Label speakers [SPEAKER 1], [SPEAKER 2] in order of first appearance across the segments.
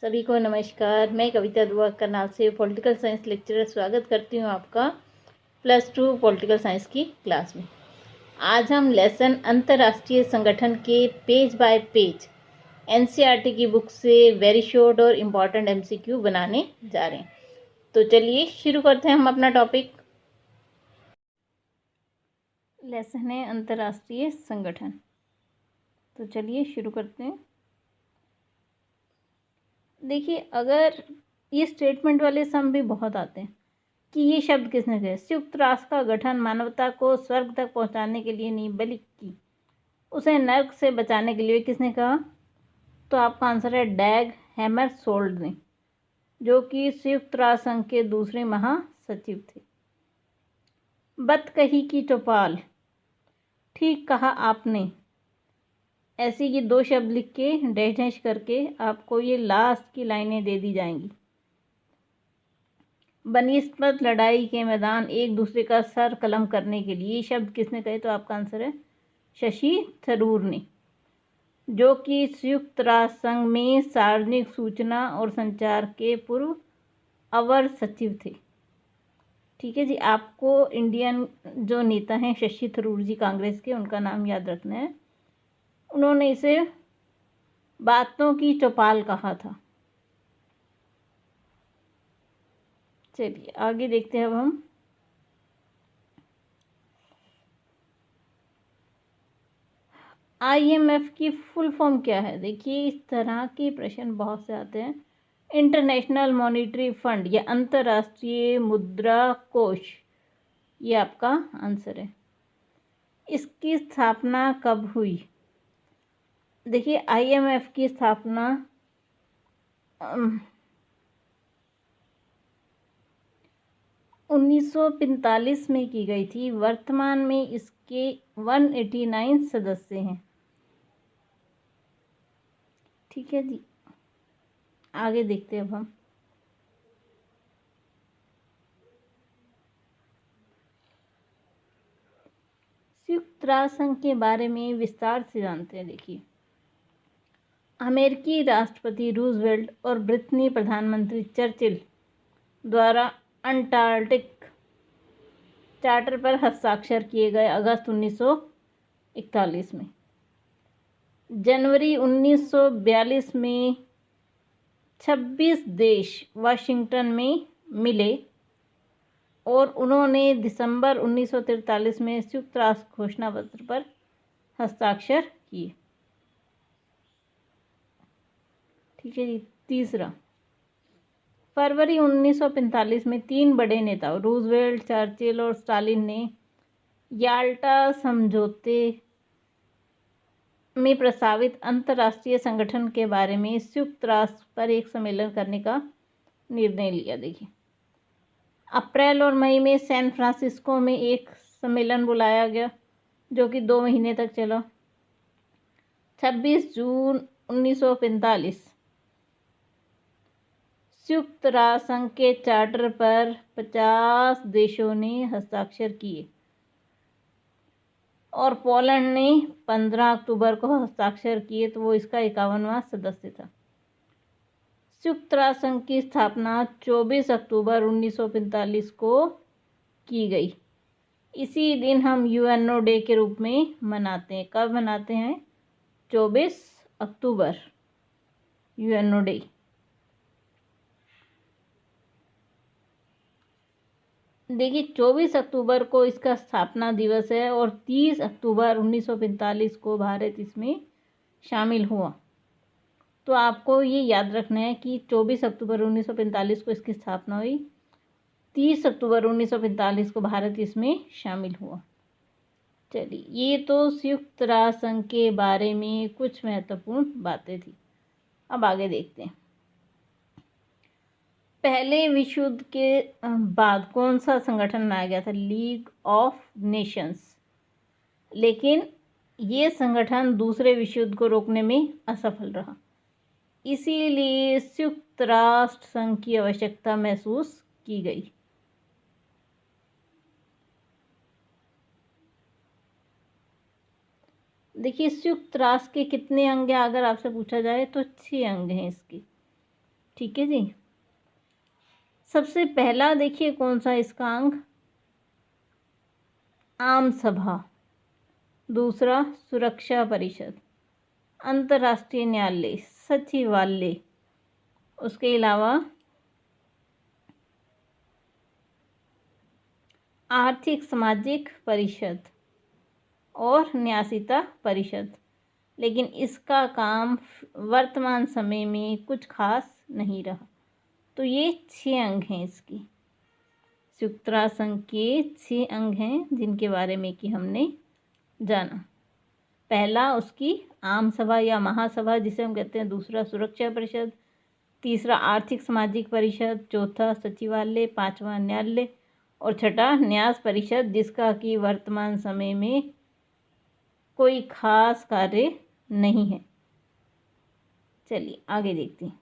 [SPEAKER 1] सभी को नमस्कार। मैं कविता दुआ करनाल से पॉलिटिकल साइंस लेक्चरर स्वागत करती हूँ आपका +2 पॉलिटिकल साइंस की क्लास में। आज हम लेसन अंतर्राष्ट्रीय संगठन के पेज बाय पेज एनसीईआरटी की बुक से वेरी शॉर्ट और इम्पॉर्टेंट एमसीक्यू बनाने जा रहे हैं। तो चलिए शुरू करते हैं हम अपना टॉपिक। लेसन है अंतर्राष्ट्रीय संगठन। तो चलिए शुरू करते हैं। देखिए, अगर ये स्टेटमेंट वाले सम भी बहुत आते हैं कि ये शब्द किसने कहे। संयुक्त राष्ट्र का गठन मानवता को स्वर्ग तक पहुंचाने के लिए नहीं, बल्कि उसे नर्क से बचाने के लिए किसने कहा। तो आपका आंसर है डैग हैमरशोल्ड ने, जो कि संयुक्त राष्ट्र संघ के दूसरे महासचिव थे। बत कही की चौपाल, ठीक कहा आपने। ऐसी ये 2 शब्द लिख के डैश डैश करके आपको ये लास्ट की लाइनें दे दी जाएंगी। बनिस्पत लड़ाई के मैदान एक दूसरे का सर कलम करने के लिए, ये शब्द किसने कहे। तो आपका आंसर है शशि थरूर ने, जो कि संयुक्त राष्ट्र संघ में सार्वजनिक सूचना और संचार के पूर्व अवर सचिव थे। ठीक है जी, आपको इंडियन जो नेता हैं शशि थरूर जी कांग्रेस के, उनका नाम याद रखना है। उन्होंने इसे बातों की चौपाल कहा था। चलिए आगे देखते हैं अब हम। आईएमएफ की फुल फॉर्म क्या है। देखिए, इस तरह के प्रश्न बहुत से आते हैं। इंटरनेशनल मॉनिटरी फंड या अंतर्राष्ट्रीय मुद्रा कोष, ये आपका आंसर है। इसकी स्थापना कब हुई। देखिए, आईएमएफ की स्थापना 1945 में की गई थी। वर्तमान में इसके 189 सदस्य हैं। ठीक है जी, आगे देखते हैं अब हम। संयुक्त राष्ट्र संघ के बारे में विस्तार से जानते हैं। देखिए, अमेरिकी राष्ट्रपति रूजवेल्ट और ब्रिटेनी प्रधानमंत्री चर्चिल द्वारा अंटार्कटिक चार्टर पर हस्ताक्षर किए गए अगस्त 1941 में। जनवरी 1942 में 26 देश वाशिंगटन में मिले और उन्होंने दिसंबर 1943 में संयुक्त राष्ट्र घोषणा पत्र पर हस्ताक्षर किए। ठीक है जी, तीसरा, फरवरी 1945 में 3 बड़े नेताओं रूजवेल्ट, चर्चिल और स्टालिन ने याल्टा समझौते में प्रस्तावित अंतर्राष्ट्रीय संगठन के बारे में संयुक्त राष्ट्र पर एक सम्मेलन करने का निर्णय लिया। देखिए, अप्रैल और मई में सैन फ्रांसिस्को में एक सम्मेलन बुलाया गया, जो कि 2 महीने तक चला। 26 जून 1945 संयुक्त राष्ट्र संघ के चार्टर पर 50 देशों ने हस्ताक्षर किए और पोलैंड ने 15 अक्टूबर को हस्ताक्षर किए, तो वो इसका 51वां सदस्य था। संयुक्त राष्ट्र संघ की स्थापना 24 अक्टूबर 1945 को की गई। इसी दिन हम यूएनओ डे के रूप में मनाते हैं। कब मनाते हैं। 24 अक्टूबर यूएनओ डे। देखिए, 24 अक्टूबर को इसका स्थापना दिवस है और 30 अक्टूबर 1945 को भारत इसमें शामिल हुआ। तो आपको ये याद रखना है कि 24 अक्टूबर 1945 को इसकी स्थापना हुई, 30 अक्टूबर 1945 को भारत इसमें शामिल हुआ। चलिए, ये तो संयुक्त राष्ट्र संघ के बारे में कुछ महत्वपूर्ण बातें थी। अब आगे देखते हैं। पहले विश्व युद्ध के बाद कौन सा संगठन बनाया गया था। League of Nations. लेकिन ये संगठन दूसरे विश्व युद्ध को रोकने में असफल रहा, इसीलिए संयुक्त राष्ट्र संघ की आवश्यकता महसूस की गई। देखिए, संयुक्त राष्ट्र के कितने अंग हैं, अगर आपसे पूछा जाए तो 6 अंग हैं इसके। ठीक है जी। सबसे पहला देखिए कौन सा इसका अंग, आम सभा, दूसरा सुरक्षा परिषद, अंतर्राष्ट्रीय न्यायालय, सचिवालय, उसके अलावा आर्थिक सामाजिक परिषद और न्यासिता परिषद। लेकिन इसका काम वर्तमान समय में कुछ खास नहीं रहा। तो ये 6 अंग हैं इसकी। संयुक्त राष्ट्र संघ के 6 अंग हैं जिनके बारे में कि हमने जाना। पहला उसकी आम सभा या महासभा जिसे हम कहते हैं, दूसरा सुरक्षा परिषद, तीसरा आर्थिक सामाजिक परिषद, चौथा सचिवालय, पांचवा न्यायालय और छठा न्यास परिषद, जिसका कि वर्तमान समय में कोई खास कार्य नहीं है। चलिए आगे देखते हैं।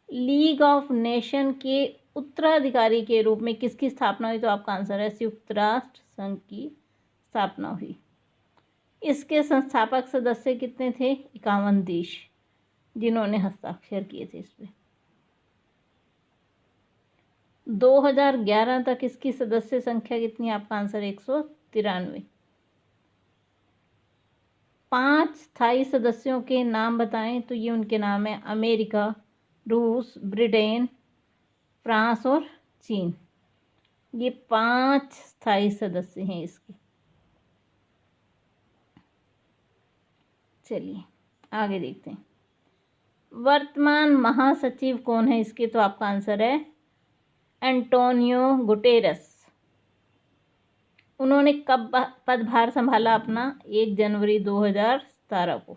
[SPEAKER 1] लीग ऑफ नेशन के उत्तराधिकारी के रूप में किसकी स्थापना हुई? तो आपका आंसर है संयुक्त राष्ट्र संघ की स्थापना हुई। इसके संस्थापक सदस्य कितने थे? 51 देश जिन्होंने हस्ताक्षर किए थे इस पे। 2011 तक इसकी सदस्य संख्या कितनी? आपका आंसर 193। 5 स्थायी सदस्यों के नाम बताएं तो ये उनके नाम है अमेरिका, रूस, ब्रिटेन, फ्रांस और चीन। ये 5 स्थायी सदस्य हैं इसके। चलिए आगे देखते हैं। वर्तमान महासचिव कौन है इसके? तो आपका आंसर है एंटोनियो गुटेरस। उन्होंने कब पदभार संभाला अपना? 1 जनवरी 2017 को।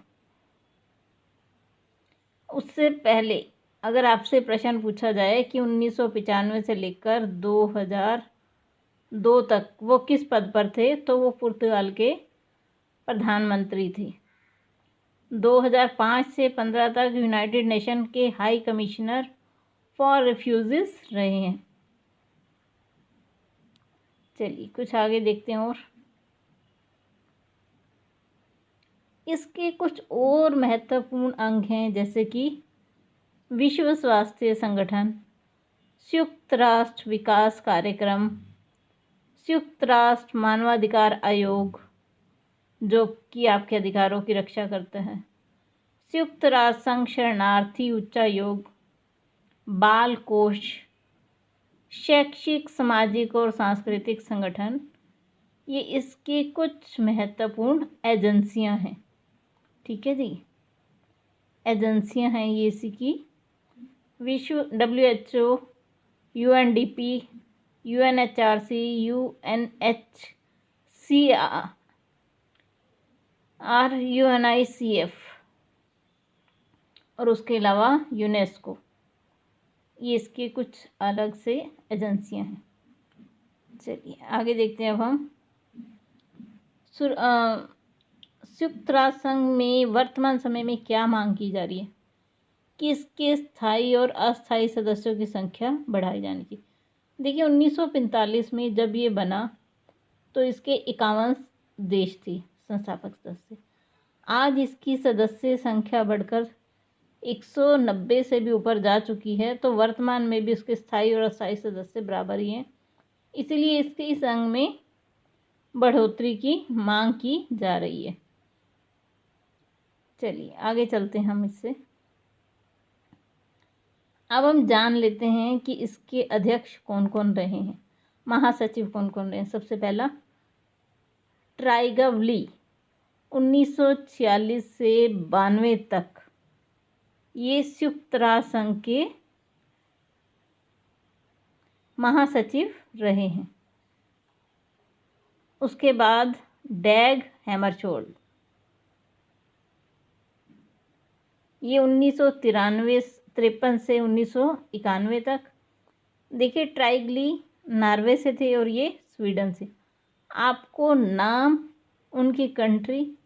[SPEAKER 1] उससे पहले अगर आपसे प्रश्न पूछा जाए कि 1995 से लेकर 2002 तक वो किस पद पर थे, तो वो पुर्तगाल के प्रधानमंत्री थे। 2005 से 15 तक यूनाइटेड नेशन के हाई कमिश्नर फॉर रिफ्यूजीज रहे हैं। चलिए कुछ आगे देखते हैं। और इसके कुछ और महत्वपूर्ण अंग हैं जैसे कि विश्व स्वास्थ्य संगठन, संयुक्त राष्ट्र विकास कार्यक्रम, संयुक्त राष्ट्र मानवाधिकार आयोग जो कि आपके अधिकारों की रक्षा करता है, संयुक्त राष्ट्र संघ शरणार्थी उच्चायोग, बाल कोष, शैक्षिक, सामाजिक और सांस्कृतिक संगठन। ये इसकी कुछ महत्वपूर्ण एजेंसियां हैं। ठीक है जी, एजेंसियां हैं ये इसी की। विश्व WHO, UNDP, UNHRC, UNHCR, UNICEF और उसके अलावा यूनेस्को। ये इसके कुछ अलग से एजेंसियां हैं। चलिए आगे देखते हैं। अब हम संयुक्त राष्ट्र संघ में वर्तमान समय में क्या मांग की जा रही है कि इसके स्थायी और अस्थायी सदस्यों की संख्या बढ़ाई जानी चाहिए। देखिए 1945 में जब ये बना तो इसके 51 देश थे संस्थापक सदस्य। आज इसकी सदस्य संख्या बढ़कर 190 से भी ऊपर जा चुकी है। तो वर्तमान में भी उसके स्थायी और अस्थायी सदस्य बराबर ही हैं। इसलिए इसके इस अंग में बढ़ोतरी की मांग की जा रही है। चलिए आगे चलते हैं हम इससे। अब हम जान लेते हैं कि इसके अध्यक्ष कौन कौन रहे हैं, महासचिव कौन कौन रहे हैं। सबसे पहला ट्राइगव ली, 1946 से 92 तक ये संयुक्त राष्ट्र संघ के महासचिव रहे हैं। उसके बाद डैग हैमरशोल्ड, ये 1953 से 1991 तक। देखिए ट्राइगली नॉर्वे से थे और ये स्वीडन से। आपको नाम, उनकी कंट्री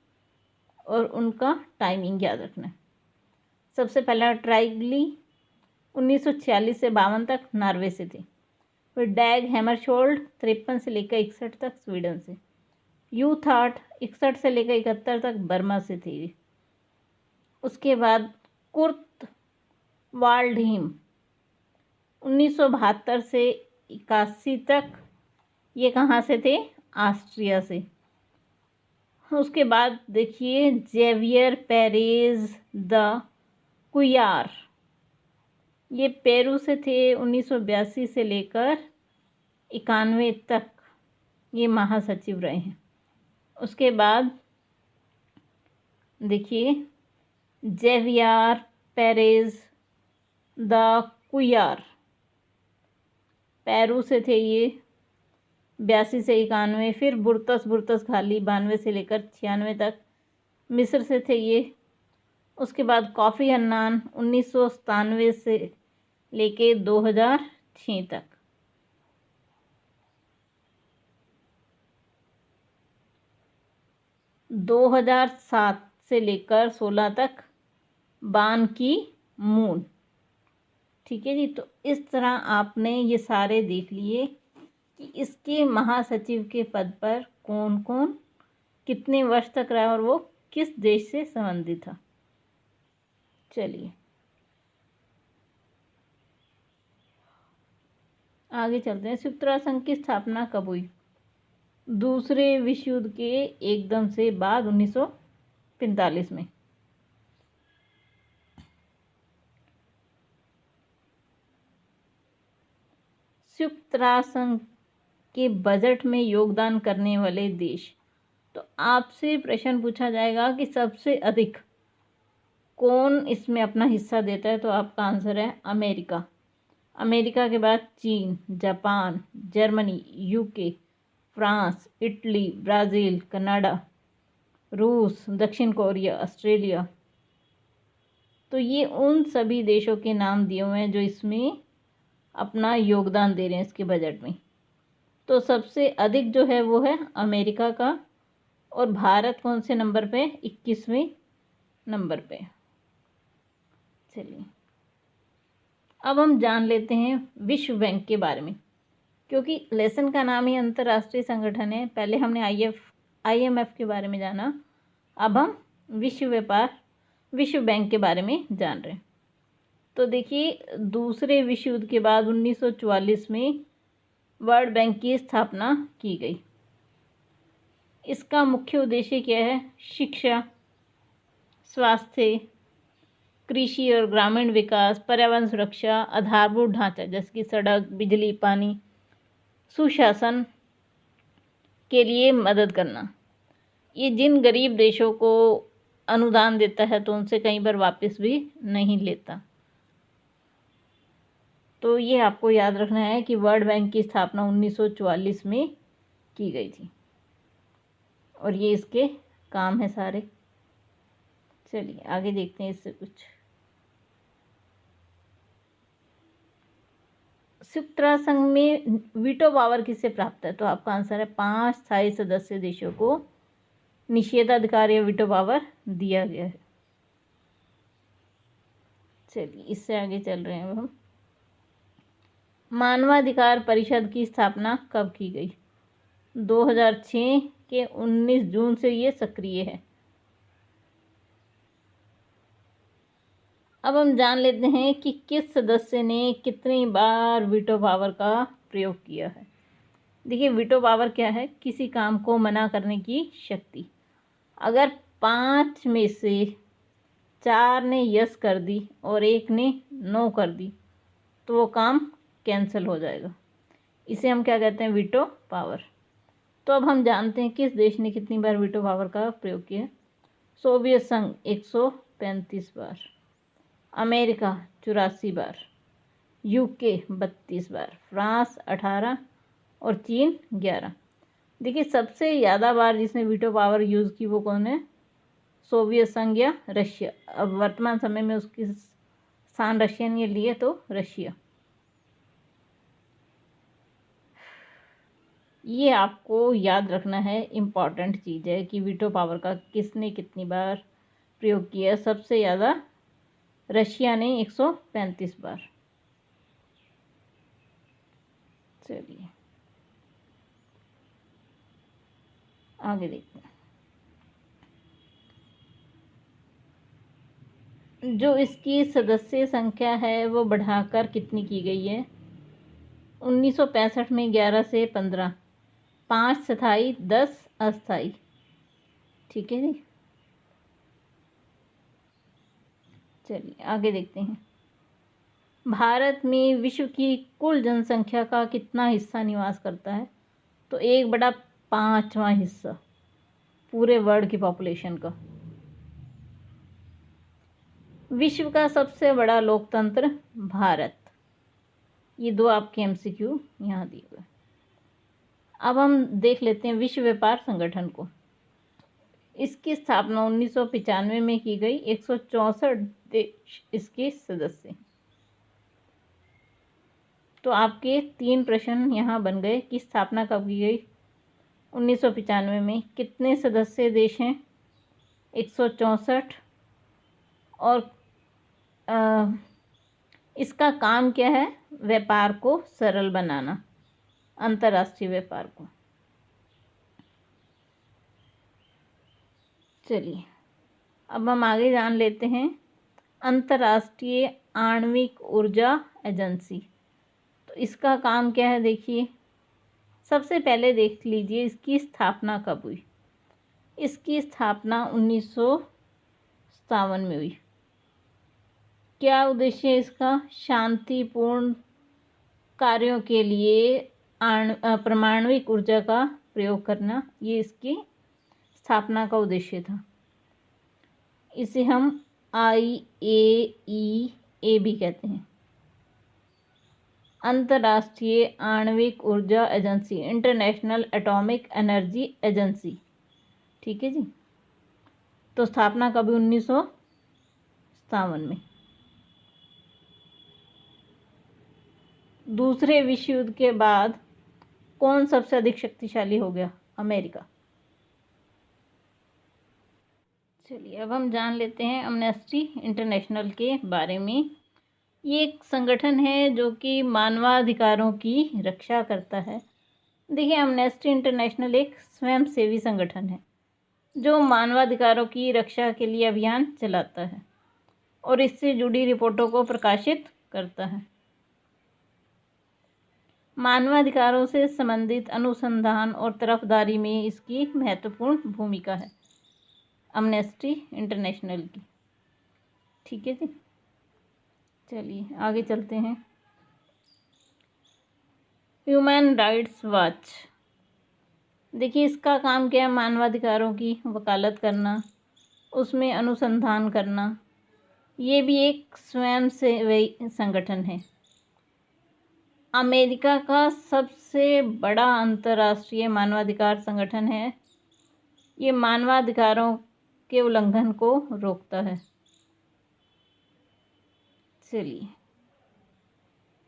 [SPEAKER 1] और उनका टाइमिंग याद रखना है। सबसे पहला ट्राइगली 1946 से 52 तक नॉर्वे से थे। फिर डैग हैमरशोल्ड 53 से लेकर 61 तक स्वीडन से। यूथार्ट 61 से लेकर 71 तक बर्मा से थी। उसके बाद कुर्त वाल्डहीम 1972 से 81 तक, ये कहाँ से थे? ऑस्ट्रिया से। उसके बाद देखिए जेवियर पेरेज द कुयार, ये पेरू से थे। 1982 से लेकर 91 तक ये महासचिव रहे हैं। उसके बाद देखिए जेवियर पेरेज द कुयार, पेरू से थे ये 82 से 91। फिर बुर्तस घाली 92 से लेकर 96 तक मिस्र से थे ये। उसके बाद कॉफ़ी अन्नान 1997 से लेके 2006 तक। दो 2007 से लेकर 16 तक बान की मून। ठीक है जी, तो इस तरह आपने ये सारे देख लिए कि इसके महासचिव के पद पर कौन कौन कितने वर्ष तक रहा और वो किस देश से संबंधित था। चलिए आगे चलते हैं। संयुक्त राष्ट्र संघ की स्थापना कब हुई? दूसरे विश्व युद्ध के एकदम से बाद 1945 में। संयुक्त राष्ट्र संघ के बजट में योगदान करने वाले देश, तो आपसे प्रश्न पूछा जाएगा कि सबसे अधिक कौन इसमें अपना हिस्सा देता है, तो आपका आंसर है अमेरिका। अमेरिका के बाद चीन, Japan, Germany, UK, France, Italy, Brazil, Canada, रूस, दक्षिण कोरिया, ऑस्ट्रेलिया। तो ये उन सभी देशों के नाम दिए हुए हैं जो इसमें अपना योगदान दे रहे हैं इसके बजट में। तो सबसे अधिक जो है वो है अमेरिका का, और भारत कौन से नंबर पे? 21वें नंबर पे। चलिए अब हम जान लेते हैं विश्व बैंक के बारे में, क्योंकि लेसन का नाम ही अंतर्राष्ट्रीय संगठन है। पहले हमने IMF के बारे में जाना, अब हम विश्व बैंक के बारे में जान रहे हैं। तो देखिए दूसरे विश्व युद्ध के बाद 1944 में वर्ल्ड बैंक की स्थापना की गई। इसका मुख्य उद्देश्य क्या है? शिक्षा, स्वास्थ्य, कृषि और ग्रामीण विकास, पर्यावरण सुरक्षा, आधारभूत ढांचा जैसे कि सड़क, बिजली, पानी, सुशासन के लिए मदद करना। ये जिन गरीब देशों को अनुदान देता है तो उनसे कई बार वापस भी नहीं लेता। तो ये आपको याद रखना है कि वर्ल्ड बैंक की स्थापना 1944 में की गई थी, और ये इसके काम है सारे। चलिए आगे देखते हैं इससे कुछ। संयुक्त राष्ट्र संघ में वीटो पावर किससे प्राप्त है? तो आपका आंसर है 5 स्थायी सदस्य देशों को निषेधाधिकार या वीटो पावर दिया गया है। चलिए इससे आगे चल रहे हैं अब हम। मानवाधिकार परिषद की स्थापना कब की गई? 2006 के 19 जून से ये सक्रिय है। अब हम जान लेते हैं कि किस सदस्य ने कितनी बार वीटो पावर का प्रयोग किया है। देखिए वीटो पावर क्या है? किसी काम को मना करने की शक्ति। अगर 5 में से 4 ने यस कर दी और 1 ने नो कर दी तो वो काम कैंसिल हो जाएगा। इसे हम क्या कहते हैं? Veto power. तो अब हम जानते हैं किस देश ने कितनी बार वीटो पावर का प्रयोग किया। सोवियत संघ 135 बार, अमेरिका 84 बार, यूके 32 बार, फ्रांस 18 और चीन 11। देखिए सबसे ज़्यादा बार जिसने वीटो पावर यूज़ की वो कौन है? सोवियत संघ या रशिया। अब वर्तमान समय में उसकी स्थान रशिया ने लिए तो रशिया। ये आपको याद रखना है, इम्पॉर्टेंट चीज़ है कि वीटो पावर का किसने कितनी बार प्रयोग किया। सबसे ज़्यादा रशिया ने 135 बार। चलिए आगे देखते हैं। जो इसकी सदस्य संख्या है वो बढ़ाकर कितनी की गई है? 1965 में 11 से 15, 5 स्थाई 10 अस्थाई। ठीक है जी, चलिए आगे देखते हैं। भारत में विश्व की कुल जनसंख्या का कितना हिस्सा निवास करता है? तो 1/5वां हिस्सा पूरे वर्ल्ड की पॉपुलेशन का। विश्व का सबसे बड़ा लोकतंत्र भारत। ये दो आपके एमसीक्यू यहाँ दिए हुए। अब हम देख लेते हैं विश्व व्यापार संगठन को। इसकी स्थापना 1995 में की गई। 164 देश इसके सदस्य हैं। तो आपके 3 प्रश्न यहाँ बन गए कि स्थापना कब की गई? 1995 में। कितने सदस्य देश हैं? 164। और इसका काम क्या है? व्यापार को सरल बनाना, अंतर्राष्ट्रीय व्यापार को। चलिए अब हम आगे जान लेते हैं अंतर्राष्ट्रीय आणविक ऊर्जा एजेंसी। तो इसका काम क्या है देखिए। सबसे पहले देख लीजिए इसकी स्थापना कब हुई। इसकी स्थापना 1957 में हुई। क्या उद्देश्य है इसका? शांतिपूर्ण कार्यों के लिए परमाणुविक ऊर्जा का प्रयोग करना, ये इसकी स्थापना का उद्देश्य था। इसे हम IAEA भी कहते हैं, अंतर्राष्ट्रीय आणविक ऊर्जा agency, international atomic energy agency. ठीक है जी। तो स्थापना कभी 1957 में। दूसरे विश्व युद्ध के बाद कौन सबसे अधिक शक्तिशाली हो गया? अमेरिका। चलिए अब हम जान लेते हैं अमनेस्टी इंटरनेशनल के बारे में। ये एक संगठन है जो कि मानवाधिकारों की रक्षा करता है। देखिए अमनेस्टी इंटरनेशनल एक स्वयंसेवी संगठन है जो मानवाधिकारों की रक्षा के लिए अभियान चलाता है और इससे जुड़ी रिपोर्टों को प्रकाशित करता है। मानवाधिकारों से संबंधित अनुसंधान और तरफदारी में इसकी महत्वपूर्ण भूमिका है अमनेस्टी इंटरनेशनल की। ठीक है जी। चलिए आगे चलते हैं। Human rights watch. देखिए इसका काम क्या है? मानवाधिकारों की वकालत करना, उसमें अनुसंधान करना। ये भी एक स्वयंसेवी संगठन है। अमेरिका का सबसे बड़ा अंतर्राष्ट्रीय मानवाधिकार संगठन है। ये मानवाधिकारों के उल्लंघन को रोकता है। चलिए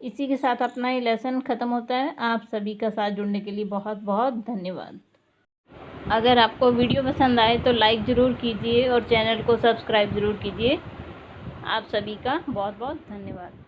[SPEAKER 1] इसी के साथ अपना ये लेसन ख़त्म होता है। आप सभी का साथ जुड़ने के लिए बहुत बहुत धन्यवाद। अगर आपको वीडियो पसंद आए तो लाइक ज़रूर कीजिए और चैनल को सब्सक्राइब ज़रूर कीजिए। आप सभी का बहुत बहुत धन्यवाद।